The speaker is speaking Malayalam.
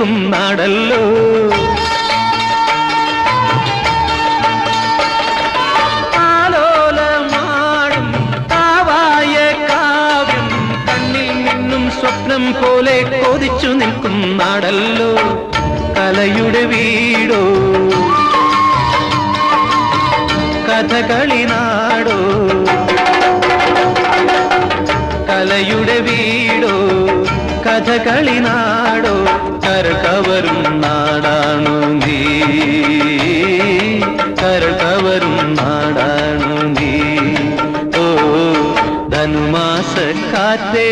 നിൽക്കും നാടല്ലോ. ആലോലമാടും കാവായ കാവ്യം കണ്ണിൽ നിന്നും സ്വപ്നം പോലെ കൊതിച്ചു നിൽക്കും നാടല്ലോ. കലയുടെ വീടോ കഥകളി നാടോ, കലയുടെ വീടോ കഥകളി നാടോ, കരകവരും നാടാണു നീ, കരകവരും നാടാണു നീ. ഓ ധനുമാസ കാറ്റേ